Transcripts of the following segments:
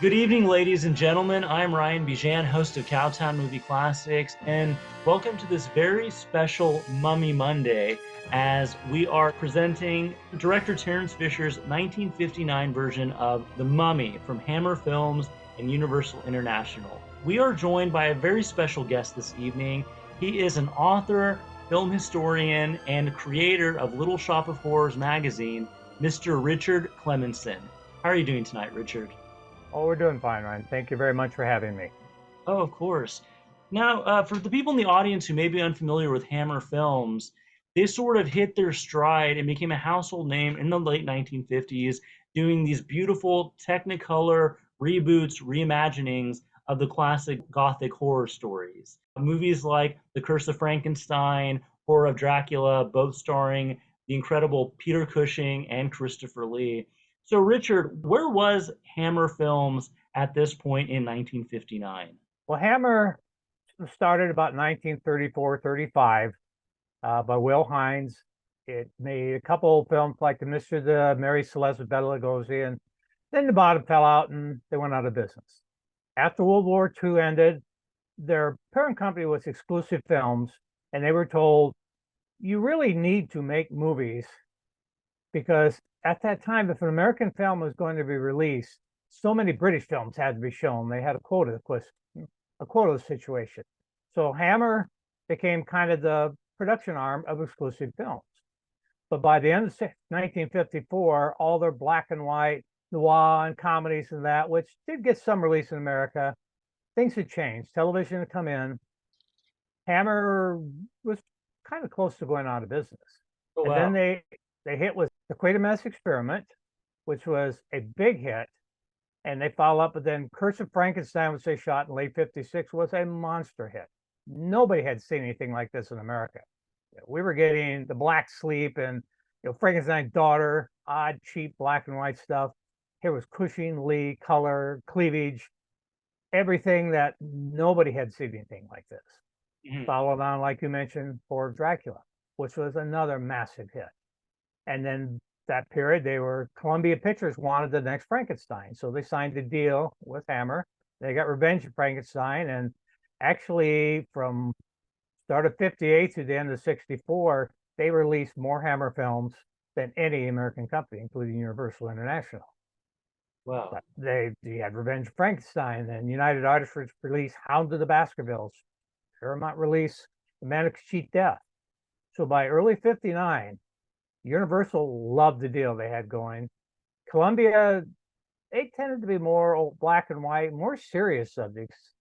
Good evening, ladies and gentlemen. I'm Ryan Bijan, host of Cowtown Movie Classics, and welcome to this very special Mummy Monday as we are presenting director Terence Fisher's 1959 version of The Mummy from Hammer Films and Universal International. We are joined by a very special guest this evening. He is an author, film historian, and creator of Little Shop of Horrors magazine, Mr. Richard Klemensen. How are you doing tonight, Richard? Oh, we're doing fine, Ryan. Thank you very much for having me. Oh, of course. Now, for the people in the audience who may be unfamiliar with Hammer Films, they sort of hit their stride and became a household name in the late 1950s, doing these beautiful Technicolor reboots, reimaginings of the classic Gothic horror stories. Movies like The Curse of Frankenstein, Horror of Dracula, both starring the incredible Peter Cushing and Christopher Lee. So, Richard, where was Hammer Films at this point in 1959? Well, Hammer started about 1934, 35 by Will Hines. It made a couple of films like The Mystery of the Mary Celeste with Bela Lugosi, and then the bottom fell out and they went out of business. After World War II ended, their parent company was Exclusive Films, and they were told, you really need to make movies because at that time, if an American film was going to be released, so many British films had to be shown. They had a quota, of course, a quota situation. So Hammer became kind of the production arm of Exclusive Films. But by the end of 1954, all their black and white noir and comedies and that, which did get some release in America, things had changed. Television had come in. Hammer was kind of close to going out of business. Oh, And then wow. they hit with the Quatermass Experiment, which was a big hit. And they follow up, but then Curse of Frankenstein, which they shot in late 56, was a monster hit. Nobody had seen anything like this in America. We were getting The Black Sleep and Frankenstein's Daughter, odd, cheap black and white stuff. Here was Cushing, Lee, color, cleavage, everything that nobody had seen anything like this. Mhm. Followed on, like you mentioned, for Dracula, which was another massive hit. And then that period, Columbia Pictures wanted the next Frankenstein, so they signed a deal with Hammer. They got Revenge of Frankenstein, and actually, from start of 58 to the end of 64, they released more Hammer films than any American company, including Universal International. Wow. But they had Revenge of Frankenstein, and United Artists released Hound of the Baskervilles. Paramount released The Man Who Could Cheat Death. So by early 59, Universal loved the deal they had going. Columbia, they tended to be more black and white, more serious subjects.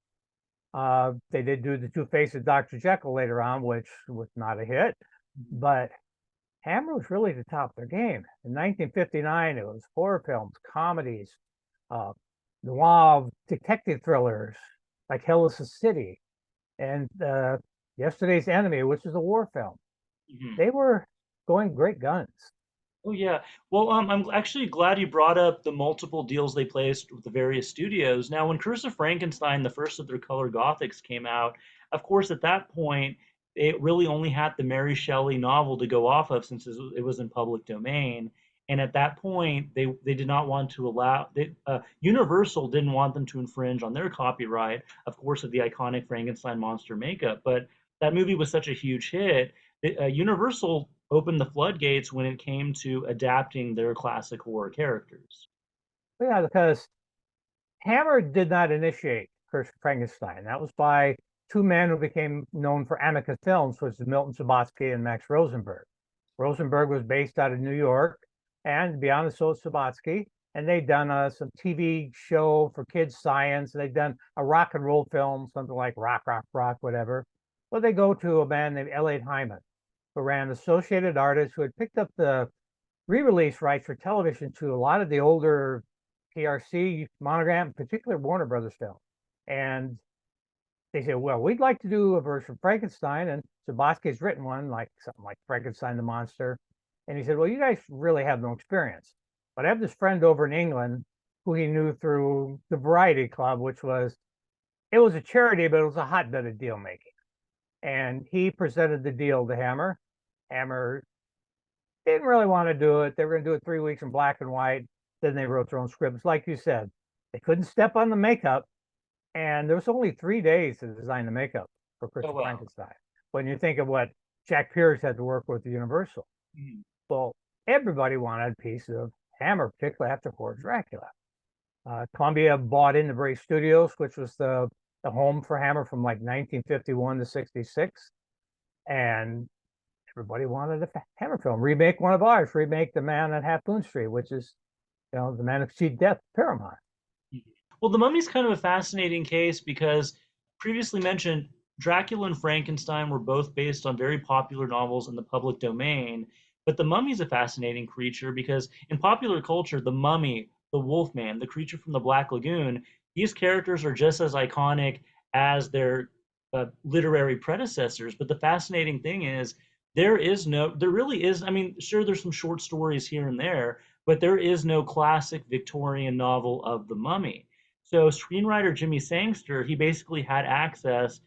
They did do the Two Faces of Dr. Jekyll later on, which was not a hit, Mhm. but Hammer was really the top of their game. In 1959, it was horror films, comedies, uh, noir, detective thrillers like Hell is a City, and Yesterday's Enemy, which is a war film. Mhm. They were going great guns. Oh, yeah. Well, I'm actually glad you brought up the multiple deals they placed with the various studios. Now, when Curse of Frankenstein, the first of their color Gothics, came out, of course, at that point, it really only had the Mary Shelley novel to go off of since it was in public domain. And at that point, they did not want to Universal didn't want them to infringe on their copyright, of course, of the iconic Frankenstein monster makeup. But that movie was such a huge hit. Universal opened the floodgates when it came to adapting their classic horror characters. Yeah, because Hammer did not initiate Curse of Frankenstein. That was by two men who became known for Amicus Films, which is Milton Subotsky and Max Rosenberg. Rosenberg was based out of New York, and to be honest, so is Subotsky. And they'd done some TV show for kids science. They'd done a rock and roll film, something like Rock, Rock, Rock, whatever. Well, they go to a man named Elliot Hyman, who ran Associated Artists, who had picked up the re-release rights for television to a lot of the older PRC monogram, in particular Warner Brothers film. And they said, well, we'd like to do a version of Frankenstein. And Subotsky's written one, like something like Frankenstein the Monster. And he said, well, you guys really have no experience. But I have this friend over in England who he knew through the Variety Club, it was a charity, but it was a hotbed of deal making. And he presented the deal to Hammer. Hammer didn't really want to do it. They were going to do it 3 weeks in black and white. Then they wrote their own scripts. Like you said, They couldn't step on the makeup, and there was only 3 days to design the makeup for Oh Christopher wow. Frankenstein. When you think of what Jack Pierce had to work with the Universal, Mhm. well, everybody wanted a piece of Hammer, particularly after Horror Dracula. Columbia bought into Bray Studios, which was the home for Hammer from like 1951 to 66, and everybody wanted a Hammer film. Remake one of ours, remake The Man at Half Moon Street, which is, The Man Who Cheated Death, Paramount. Mhm. Well, the Mummy's kind of a fascinating case because previously mentioned Dracula and Frankenstein were both based on very popular novels in the public domain. But the Mummy's a fascinating creature because in popular culture, the Mummy, the Wolfman, the creature from the Black Lagoon, these characters are just as iconic as their literary predecessors. But the fascinating thing is, there really is, I mean, sure, there's some short stories here and there, but there is no classic Victorian novel of the Mummy. So screenwriter Jimmy Sangster, he basically had access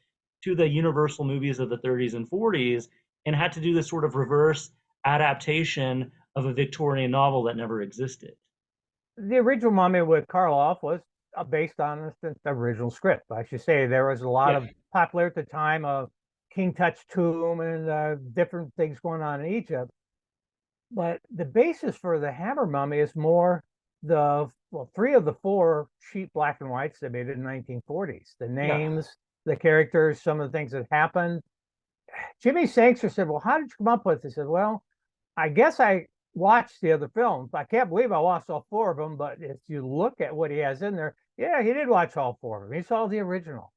to the Universal movies of the 30s and 40s and had to do this sort of reverse adaptation of a Victorian novel that never existed. The original Mummy with Karloff was based on the original script. I should say there was a lot Yeah, of popular at the time of King Tut's tomb and different things going on in Egypt. But the basis for the Hammer Mummy is more three of the four cheap black and whites they made in the 1940s. The yeah, names, the characters, some of the things that happened. Jimmy Sangster said, "Well, how did you come up with this?" He said, "Well, I guess I watched the other films. I can't believe I watched all four of them, but if you look at what he has in there, yeah, he did watch all four of them. He saw the original.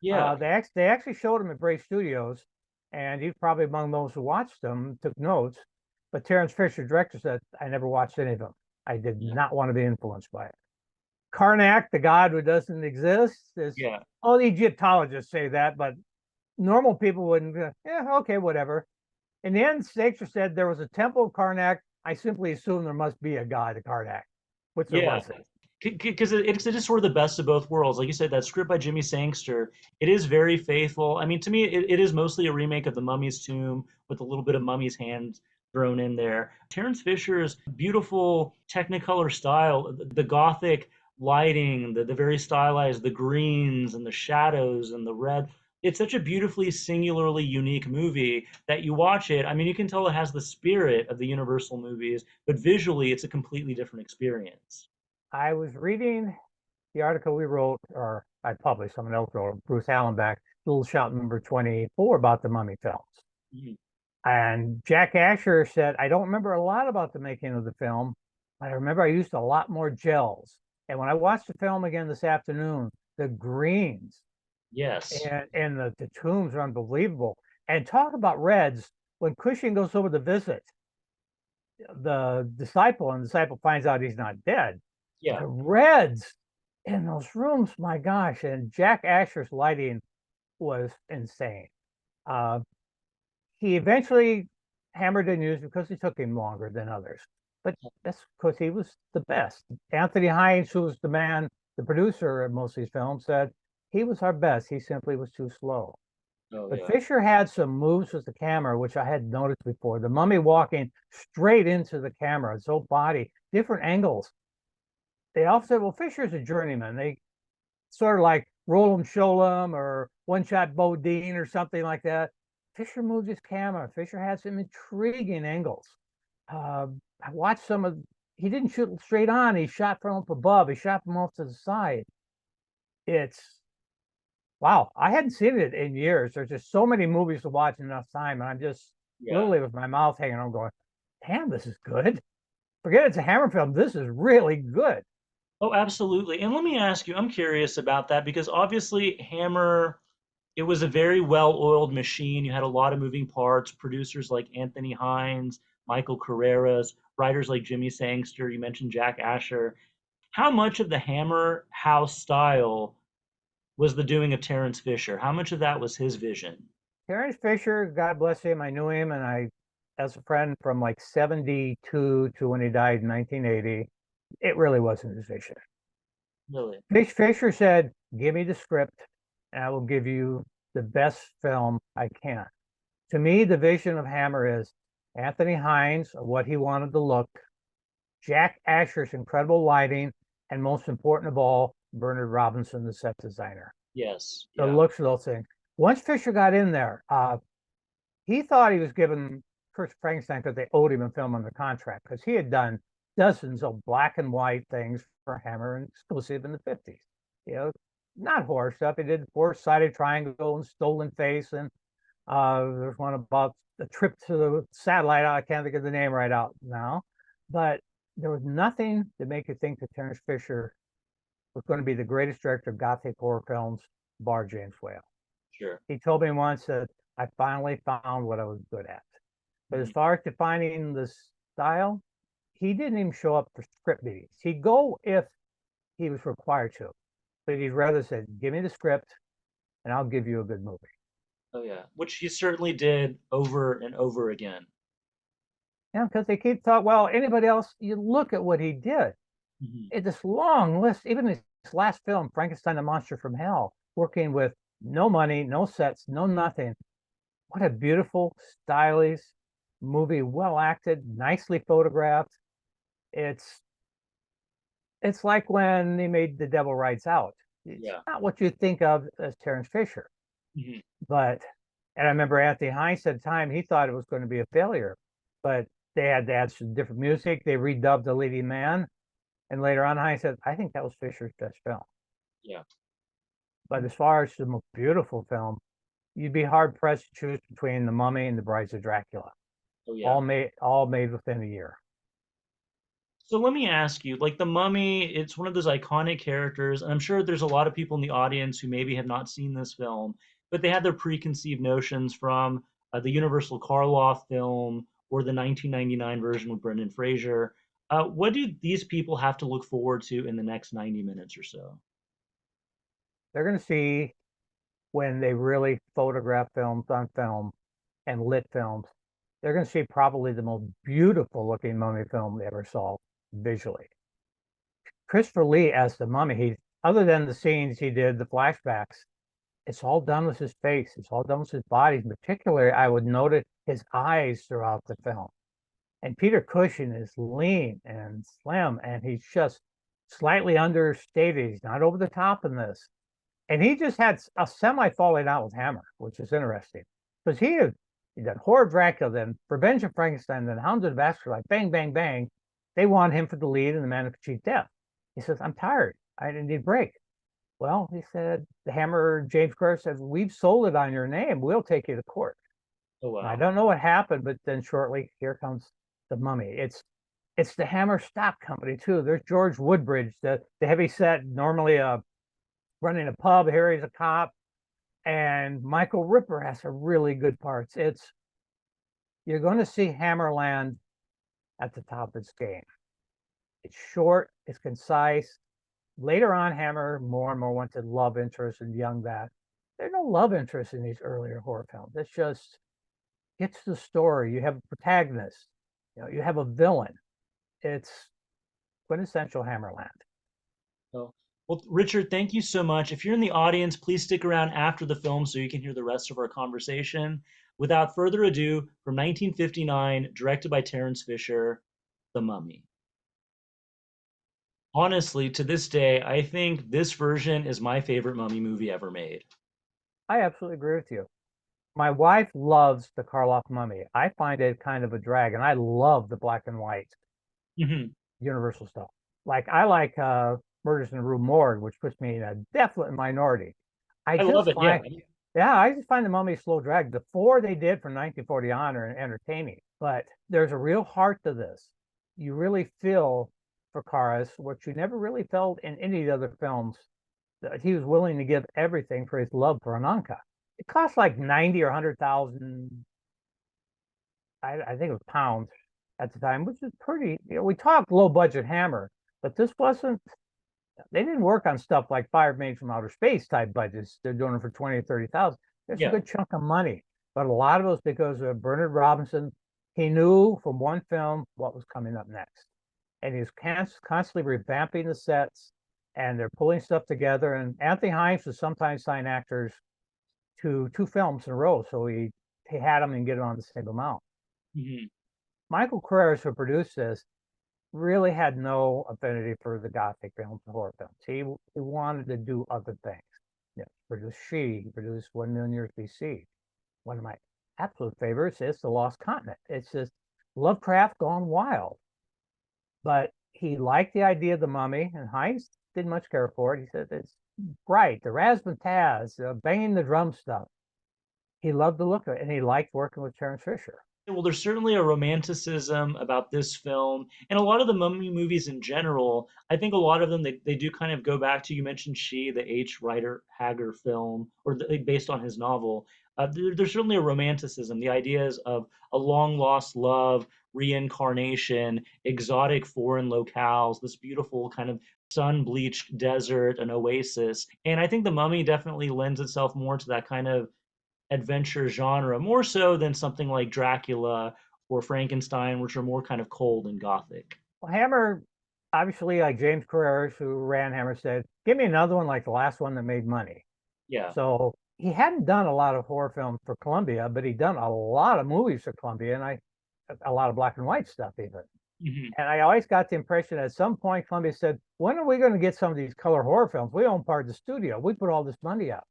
yeah, They actually showed him at Bray Studios, and he's probably among those who watched them, took notes. But Terence Fisher, director, said, I never watched any of them. I did yeah, not want to be influenced by it. Karnak, the god who doesn't exist, is yeah. all the Egyptologists say that, but normal people wouldn't. Yeah, okay, whatever. In the end, Shakespeare said there was a temple of Karnak. I simply assumed there must be a god of Karnak, which there Yeah, wasn't. because it is sort of the best of both worlds. Like you said, that script by Jimmy Sangster, it is very faithful. I mean, to me, it is mostly a remake of The Mummy's Tomb with a little bit of Mummy's hand thrown in there. Terence Fisher's beautiful Technicolor style, the Gothic lighting, the very stylized, the greens and the shadows and the red. It's such a beautifully singularly unique movie that you watch it. I mean, you can tell it has the spirit of the Universal movies, but visually, it's a completely different experience. I was reading the article we wrote, or I published, someone else wrote, Bruce Allenbeck, Little Shop number 24 about the Mummy films. Mhm. And Jack Asher said, I don't remember a lot about the making of the film, but I remember I used a lot more gels. And when I watched the film again this afternoon, the greens Yes. and the tombs are unbelievable. And talk about reds. When Cushing goes over to visit the disciple, and the disciple finds out he's not dead, Yeah. the reds in those rooms, my gosh. And Jack Asher's lighting was insane. Uh, he eventually Hammer didn't use because it took him longer than others. But that's because he was the best. Anthony Hines, who was the producer of most of these films, said he was our best. He simply was too slow. Oh But yeah. Fisher had some moves with the camera, which I hadn't noticed before. The mummy walking straight into the camera, his whole body, different angles. They all said, well, Fisher's a journeyman. They sort of like Roland Sholem or One Shot Bodine or something like that. Fisher moved his camera. Fisher had some intriguing angles. I watched he didn't shoot straight on. He shot from up above. He shot from off to the side. It's, wow. I hadn't seen it in years. There's just so many movies to watch in enough time. And I'm just Yeah. literally with my mouth hanging on going, damn, this is good. Forget it's a Hammer film. This is really good. Oh, absolutely. And let me ask you, I'm curious about that because obviously Hammer, it was a very well-oiled machine. You had a lot of moving parts, producers like Anthony Hines, Michael Carreras, writers like Jimmy Sangster, you mentioned Jack Asher. How much of the Hammer house style was the doing of Terence Fisher? How much of that was his vision? Terence Fisher, God bless him, I knew him and as a friend from like 72 to when he died in 1980. It really wasn't his vision. Really? Fisher said, give me the script and I will give you the best film I can. To me, the vision of Hammer is Anthony Hines, what he wanted to look, Jack Asher's incredible lighting, and most important of all, Bernard Robinson, the set designer. Yes. The Yeah. looks of those things. Once Fisher got in there, he thought he was giving Curse of Frankenstein because they owed him a film under contract because he had done dozens of black and white things for Hammer and exclusive in the 50s. You know, not horror stuff. He did Four-Sided Triangle and Stolen Face, and there's one about the trip to the satellite. I can't think of the name right out now, but there was nothing to make you think that Terence Fisher was going to be the greatest director of Gothic horror films, bar James Whale. Sure. He told me once that I finally found what I was good at. But as Mhm. far as defining the style, he didn't even show up for script meetings. He'd go if he was required to, but he'd rather say, "Give me the script, and I'll give you a good movie." Oh yeah, which he certainly did over and over again. Yeah, because they keep talking. Well, anybody else? You look at what he did. Mhm. It's this long list. Even his last film, Frankenstein: The Monster from Hell, working with no money, no sets, no nothing. What a beautiful, stylish movie, well acted, nicely photographed. It's it's like when they made The Devil Rides Out. It's Yeah. not what you think of as Terence Fisher, Mhm. but and I remember Anthony Hines at the time he thought it was going to be a failure, but they had to add some different music. They redubbed The Leading Man, and later on Hines said, "I think that was Fisher's best film." Yeah. But as far as the most beautiful film, you'd be hard pressed to choose between The Mummy and The Brides of Dracula, Oh yeah. all made within a year. So let me ask you, like the Mummy, it's one of those iconic characters, and I'm sure there's a lot of people in the audience who maybe have not seen this film, but they had their preconceived notions from the Universal Karloff film or the 1999 version with Brendan Fraser. What do these people have to look forward to in the next 90 minutes or so? They're going to see when they really photograph films on film and lit films, they're going to see probably the most beautiful looking mummy film they ever saw visually. Christopher Lee as the mummy, he other than the scenes he did, the flashbacks, it's all done with his face. It's all done with his body. In particular, I would note his eyes throughout the film. And Peter Cushing is lean and slim, and he's just slightly understated. He's not over the top in this. And he just had a semi falling out with Hammer, which is interesting because he did Horror of Dracula, then Revenge of Frankenstein, then Hounds of the Baskerville, like bang, bang, bang. They want him for the lead in The Man Who Could Cheat Death. He says, "I'm tired. I need a break." Well, he said, the Hammer, James Kerr said, "We've sold it on your name. We'll take you to court." Oh And I wow. don't know what happened, but then shortly, here comes the Mummy. It's the Hammer Stock Company too. There's George Woodbridge, the heavy set, normally running a pub. Here he's a cop, and Michael Ripper has some really good parts. It's You're going to see Hammerland at the top of its game. It's short, it's concise. Later on, Hammer more and more went to love interest and young that. There's no love interest in these earlier horror films. It's just gets to the story. You have a protagonist, you have a villain. It's quintessential Hammerland. Oh, well, Richard, thank you so much. If you're in the audience, please stick around after the film so you can hear the rest of our conversation. Without further ado, from 1959, directed by Terence Fisher, The Mummy. Honestly, to this day, I think this version is my favorite Mummy movie ever made. I absolutely agree with you. My wife loves the Karloff Mummy. I find it kind of a drag, and I love the black and white Mhm. Universal stuff. Like I like Murders in the Rue Morgue, which puts me in a definite minority. I I love just it. Yeah. find, yeah, I just find the Mummy slow drag. The four they did from 1940 on are entertaining, but there's a real heart to this. You really feel for Karas, what you never really felt in any of the other films, that he was willing to give everything for his love for Ananka. It cost like 90 or 100,000, I think it was pounds at the time, which is pretty. We talk low budget Hammer, but this wasn't. They didn't work on stuff like Fire Made from Outer Space type budgets. They're doing it for 20 or 30,000. It's a Yeah. good chunk of money, but a lot of it was because of Bernard Robinson. He knew from one film what was coming up next, and he's constantly revamping the sets, and they're pulling stuff together. And Anthony Hines would sometimes sign actors to two films in a row, so he had them and get it on the same amount. Mhm. Michael Carreras, who produced this, really had no affinity for the Gothic films and horror films. He wanted to do other things. Yeah, produced She, produced 1,000,000 Years BC. One of my absolute favorites is The Lost Continent. It's just Lovecraft gone wild. But he liked the idea of the mummy, and Heinz didn't much care for it. He said it's bright, the razzmatazz, banging the drum stuff. He loved the look of it, and he liked working with Terence Fisher. Well, there's certainly a romanticism about this film and a lot of the mummy movies in general. I think a lot of them they do kind of go back to, you mentioned She, the H. Rider Haggard film, or based on his novel. There's certainly a romanticism. The ideas of a long lost love, reincarnation, exotic foreign locales, this beautiful kind of sun bleached desert, an oasis. And I think the mummy definitely lends itself more to that kind of adventure genre, more so than something like Dracula or Frankenstein, which are more kind of cold and gothic. Well, Hammer, obviously, like James Carreras, who ran Hammer, said, "Give me another one like the last one that made money." Yeah. So he hadn't done a lot of horror films for Columbia, but he'd done a lot of movies for Columbia, and a lot of black and white stuff even. Hmm. And I always got the impression at some point Columbia said, "When are we going to get some of these color horror films? We own part of the studio. We put all this money up."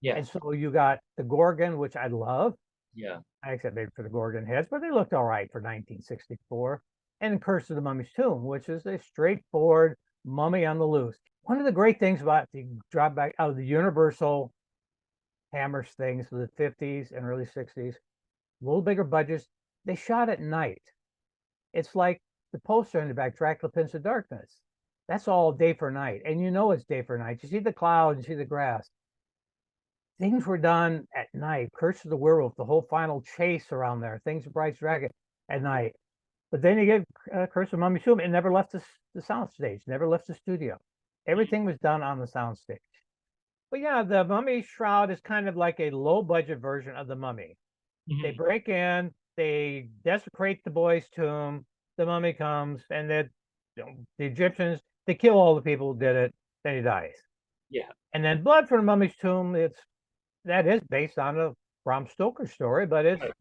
Yeah. And so you got The Gorgon, which I love. Yeah. I accept maybe for the Gorgon heads, but they looked all right for 1964. And Curse of the Mummy's Tomb, which is a straightforward mummy on the loose. One of the great things about the drawback of the Universal Hammers things of the 50s and early 60s, a little bigger budgets, they shot at night. It's like the poster in the back, Dracula Prince of Darkness. That's all day for night. And you know it's day for night. You see the clouds, you see the grass. Things were done at night. Curse of the Werewolf, the whole final chase around there, things of Bride's Dragon at night. But then you get Curse of Mummy Tomb. It never left the sound stage, never left the studio. Everything was done on the sound stage. But yeah, the Mummy Shroud is kind of like a low budget version of the Mummy. They Hmm. break in, they desecrate the boy's tomb, the mummy comes, and then the Egyptians, they kill all the people who did it, then he dies. Yeah. And then Blood from the Mummy's Tomb, that is based on a Bram Stoker story, but Right.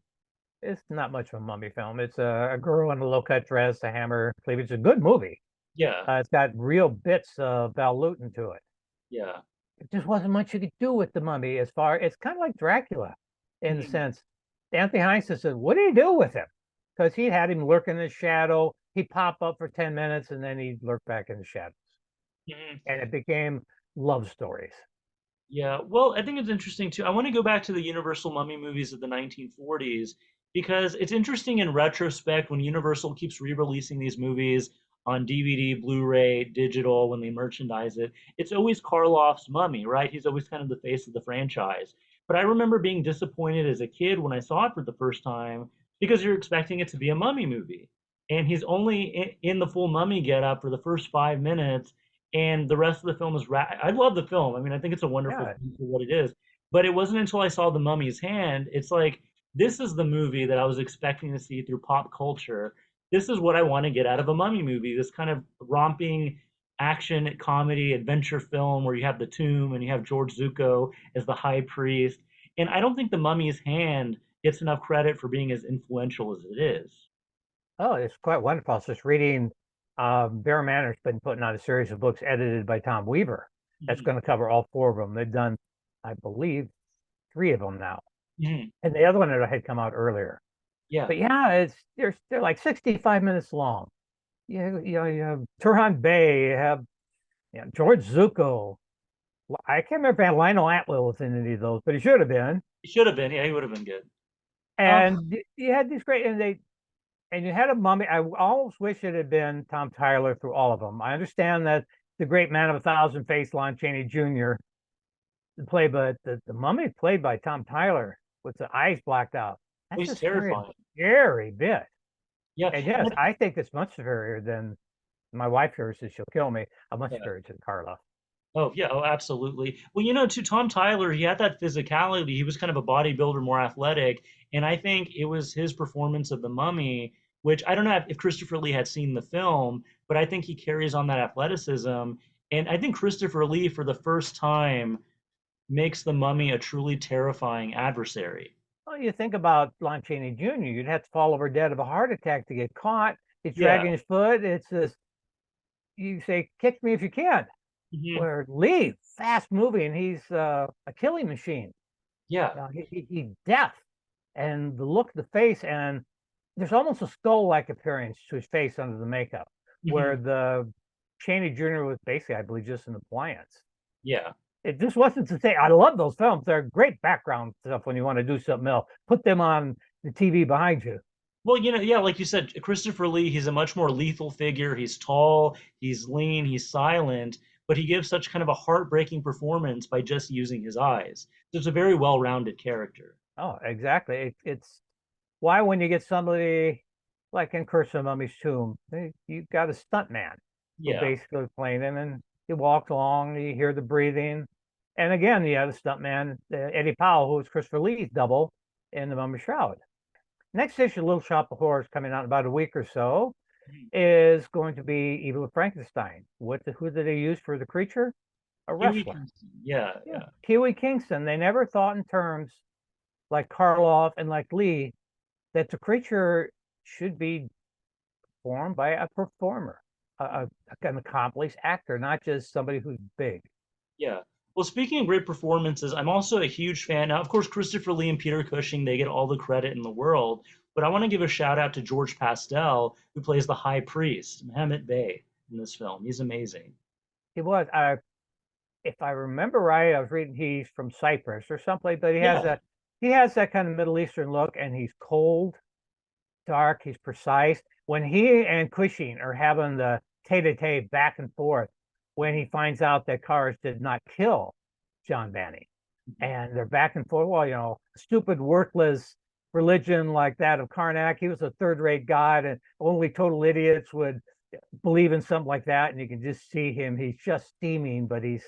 it's not much of a mummy film. It's a girl in a low cut dress, a hammer cleavage. It's a good movie. Yeah. It's got real bits of Val Lewton to it. Yeah. It just wasn't much you could do with the mummy as far it's kind of like Dracula in the Hmm. sense. Anthony Heinz said, "What do you do with him?" Because he had him lurk in the shadow. He'd pop up for 10 minutes and then he'd lurk back in the shadows. Hmm. And it became love stories. Yeah, well, I think it's interesting too. I want to go back to the Universal Mummy movies of the 1940s because it's interesting in retrospect when Universal keeps re-releasing these movies on DVD, Blu-ray, digital, when they merchandise it. It's always Karloff's Mummy, right? He's always kind of the face of the franchise. But I remember being disappointed as a kid when I saw it for the first time because you're expecting it to be a Mummy movie. And he's only in the full Mummy getup for the first 5 minutes, and the rest of the film is I love the film. I mean, I think it's a wonderful Yeah. film for what it is. But it wasn't until I saw The Mummy's Hand, it's like this is the movie that I was expecting to see through pop culture. This is what I want to get out of a mummy movie. This kind of romping action comedy adventure film where you have the tomb and you have George Zuko as the high priest. And I don't think The Mummy's Hand gets enough credit for being as influential as it is. Oh, it's quite wonderful. I was just reading Bear Manor's been putting out a series of books edited by Tom Weaver that's Mhm. going to cover all four of them. They've done, I believe, three of them now. Mhm. And the other one that had come out earlier. Yeah. But yeah, they're like 65 minutes long. You have Turhan Bey, you have George Zuko. I can't remember if I had Lionel Atwill was in any of those, but he should have been. He should have been. Yeah, he would have been good. Um, And you had these great, and you had a mummy. I almost wish it had been Tom Tyler through all of them. I understand that the great man of a thousand face, Lon Chaney Jr. play, but the mummy played by Tom Tyler with the eyes blacked out. That's he's a scary, terrifying. scary bit. Yeah. And yes, I think it's much superior than my wife here says she'll kill me. I'm much Yeah. superior to Carla. Oh, yeah. Oh, absolutely. Well, to Tom Tyler, he had that physicality. He was kind of a bodybuilder, more athletic. And I think it was his performance of The Mummy, which I don't know if Christopher Lee had seen the film, but I think he carries on that athleticism. And I think Christopher Lee, for the first time, makes The Mummy a truly terrifying adversary. Well, you think about Lon Chaney Jr., you'd have to fall over dead of a heart attack to get caught. He's Yeah. dragging his foot. It's this, you say, kick me if you can. Hmm. Where Lee, fast moving, he's a killing machine. Yeah. He's deaf. And the look of the face, and there's almost a skull-like appearance to his face under the makeup, Hmm. where the Cheney Jr. was basically, I believe, just an appliance. Yeah. It just wasn't to say, I love those films. They're great background stuff when you want to do something else. Put them on the TV behind you. Well, yeah, like you said, Christopher Lee, he's a much more lethal figure. He's tall, he's lean, he's silent, but he gives such kind of a heartbreaking performance by just using his eyes. So it's a very well-rounded character. Oh, exactly. It's why when you get somebody like in Curse of the Mummy's Tomb, you've got a stunt man who Yeah. basically playing him, and he walks along, you hear the breathing. And again, you have the stunt man, Eddie Powell, who was Christopher Lee's double in The Mummy Shroud. Next issue, Little Shop of Horrors, coming out in about a week or so, Mhm. is going to be Evil of Frankenstein. Who did they use for the creature? A Huey wrestler. Kingston. Yeah, Yeah, yeah. Kiwi Kingston. They never thought in terms like Karloff and like Lee that the creature should be formed by a performer, an accomplished actor, not just somebody who's big. Yeah. Well, speaking of great performances, I'm also a huge fan. Now, of course, Christopher Lee and Peter Cushing, they get all the credit in the world, but I want to give a shout out to George Pastel, who plays the High Priest, Mehmet Bey, in this film. He's amazing. He was, if I remember right, I was reading he's from Cyprus or someplace, but Yeah. he has that kind of Middle Eastern look, and he's cold, dark, he's precise. When he and Cushing are having the tete-a-tete back and forth, when he finds out that Cars did not kill John Banning, Mhm. and they're back and forth. Well, stupid, worthless religion like that of Karnak. He was a third-rate god, and only total idiots would believe in something like that. And you can just see him; he's just steaming, but he's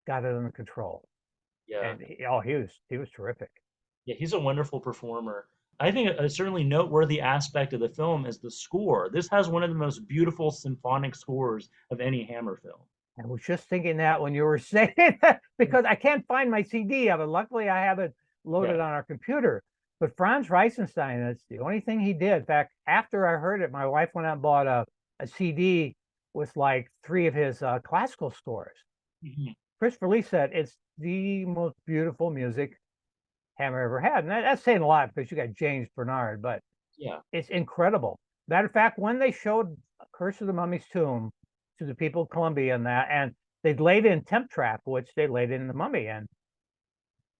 got it under control. Yeah. And he was terrific. Yeah, he's a wonderful performer. I think a certainly noteworthy aspect of the film is the score. This has one of the most beautiful symphonic scores of any Hammer film. I was just thinking that when you were saying that because I can't find my CD of it. Luckily, I have it Yeah. loaded on our computer. But Franz Reisenstein, that's the only thing he did. In fact, after I heard it, my wife went out and bought a CD with like three of his classical scores. Mhm. Christopher Lee said it's the most beautiful music Hammer ever had. And that's saying a lot because you got James Bernard, but Yeah. it's incredible. Matter of fact, when they showed Curse of the Mummy's Tomb to the people of Columbia and that, and they laid in Temp Trap, which they laid in the Mummy, and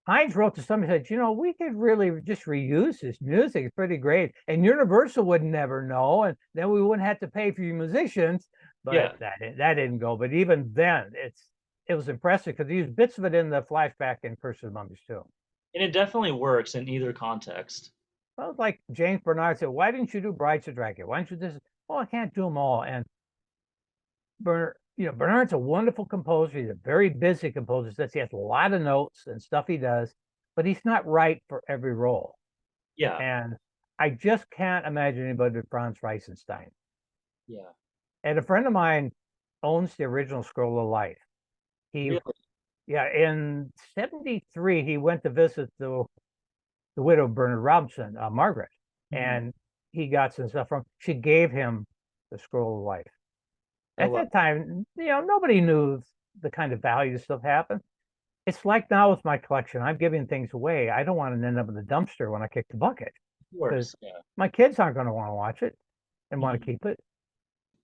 Hines wrote to somebody and said, we could really just reuse this music. It's pretty great. And Universal would never know, and then we wouldn't have to pay for your musicians. But Yeah. that didn't go. But even then, it was impressive because they used bits of it in the flashback in Curse of the Mummy's Tomb. And it definitely works in either context. Well, it's like James Bernard said, why didn't you do Brides of Dracula? Why don't you this? Well, I can't do them all. And Bernard's a wonderful composer. He's a very busy composer. Says he has a lot of notes and stuff he does, but he's not right for every role. Yeah. And I just can't imagine anybody but Franz Reisenstein. Yeah. And a friend of mine owns the original Scroll of Life. He, Really. yeah, in '73, he went to visit the widow of Bernard Robinson, Margaret, Mhm. and he got some stuff from. She gave him the Scroll of Life. Oh, At wow. that time, nobody knew the kind of value stuff happened. It's like now with my collection, I'm giving things away. I don't want to end up in the dumpster when I kick the bucket Of because course. Yeah. my kids aren't going to want to watch it and want to Mhm. keep it.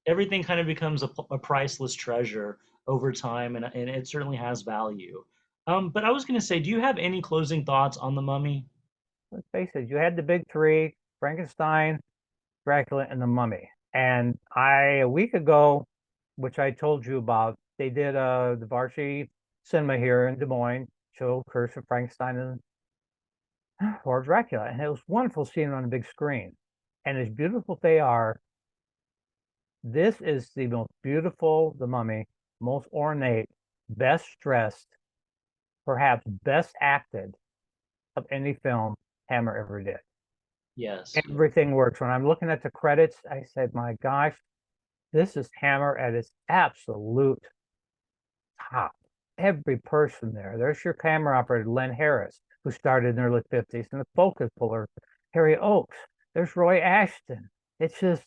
Everything kind of becomes a priceless treasure over time, and it certainly has value. But I was going to say, do you have any closing thoughts on the Mummy? Let's face it, you had the big three: Frankenstein, Dracula, and the Mummy. And a week ago, which I told you about, they did the Varsity Cinema here in Des Moines, show Curse of Frankenstein and or Dracula, and it was wonderful seeing it on a big screen. And as beautiful as they are, this is the most beautiful, the Mummy, most ornate, best dressed, perhaps best acted of any film Hammer ever did. Yes. Yeah. Everything works. When I'm looking at the credits, I said, my gosh, this is Hammer at its absolute top. Every person there. There's your camera operator, Len Harris, who started in the early 50s, and the focus puller, Harry Oakes. There's Roy Ashton. It's just,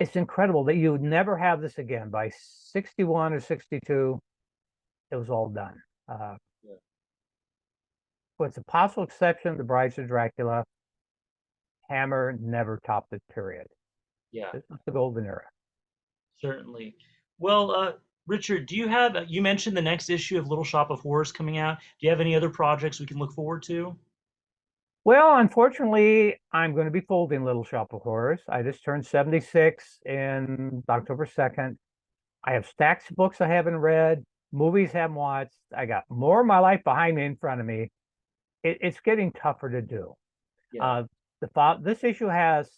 It's incredible that you would never have this again. By 61 or 62, it was all done. Uh, Yeah. with the possible exception of The Brides of Dracula, Hammer never topped it, period. Yeah. This is the golden era. Certainly. Well, Richard, do you have, you mentioned the next issue of Little Shop of Horrors coming out. Do you have any other projects we can look forward to? Well, unfortunately, I'm going to be folding Little Shop of Horrors. I just turned 76 in October 2nd. I have stacks of books I haven't read, movies I haven't watched. I got more of my life behind me in front of me. It's getting tougher to do. Yeah. Uh, this issue has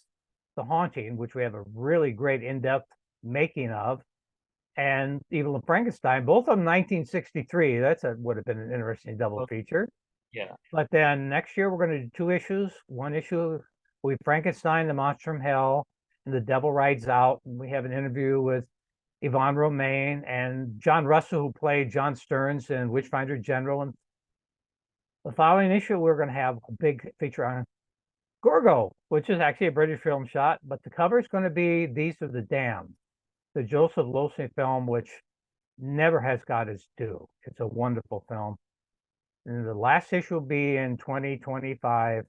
The Haunting, which we have a really great in-depth making of, and Evil of Frankenstein, both of them 1963. Would have been an interesting double Oh, feature. yeah. But then next year we're going to do two issues. One issue will be Frankenstein, the Monster from Hell, and The Devil Rides Out. And we have an interview with Yvonne Romaine and John Russell, who played John Stearns in Witchfinder General. And the following issue, we're going to have a big feature on Gorgo, which is actually a British film shot, but the cover is going to be These Are the Damned, the Joseph Losey film, which never has got its due. It's a wonderful film. And the last issue will be in 2025,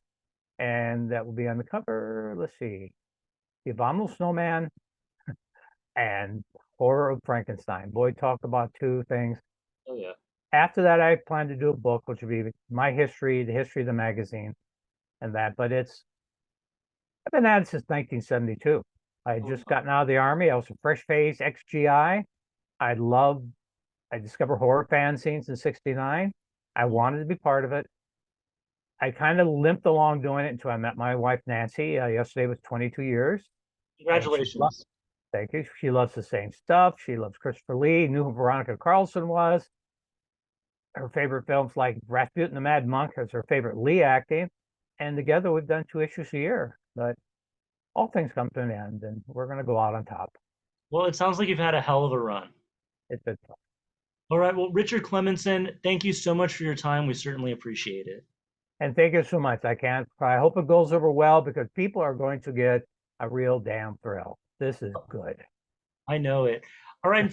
and that will be on the cover. Let's see, The Abominable Snowman and Horror of Frankenstein. Boy, talk about two things. Oh, yeah. After that, I plan to do a book, which will be my history, the history of the magazine, and that. But I've been at it since 1972. I had Oh, just wow. gotten out of the Army. I was a fresh face ex-GI. I discovered horror fanzines in 69. I wanted to be part of it. I kind of limped along doing it until I met my wife, Nancy. Yesterday was 22 years. And Congratulations. thank you. She loves the same stuff. She loves Christopher Lee, knew who Veronica Carlson was. Her favorite films like Rasputin the Mad Monk is her favorite Lee acting. And together we've done two issues a year. But all things come to an end, and we're going to go out on top. Well, it sounds like you've had a hell of a run. It's been fun. All right. Well, Richard Clemenson, thank you so much for your time. We certainly appreciate it. And thank you so much. I hope it goes over well because people are going to get a real damn thrill. This is good. I know it. All right. And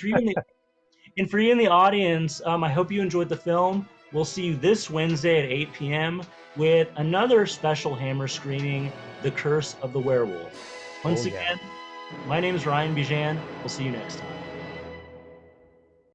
for you in the audience, I hope you enjoyed the film. We'll see you this Wednesday at 8 p.m. with another special Hammer screening, The Curse of the Werewolf. Oh, Once yeah. again, my name is Ryan Bijan. We'll see you next time.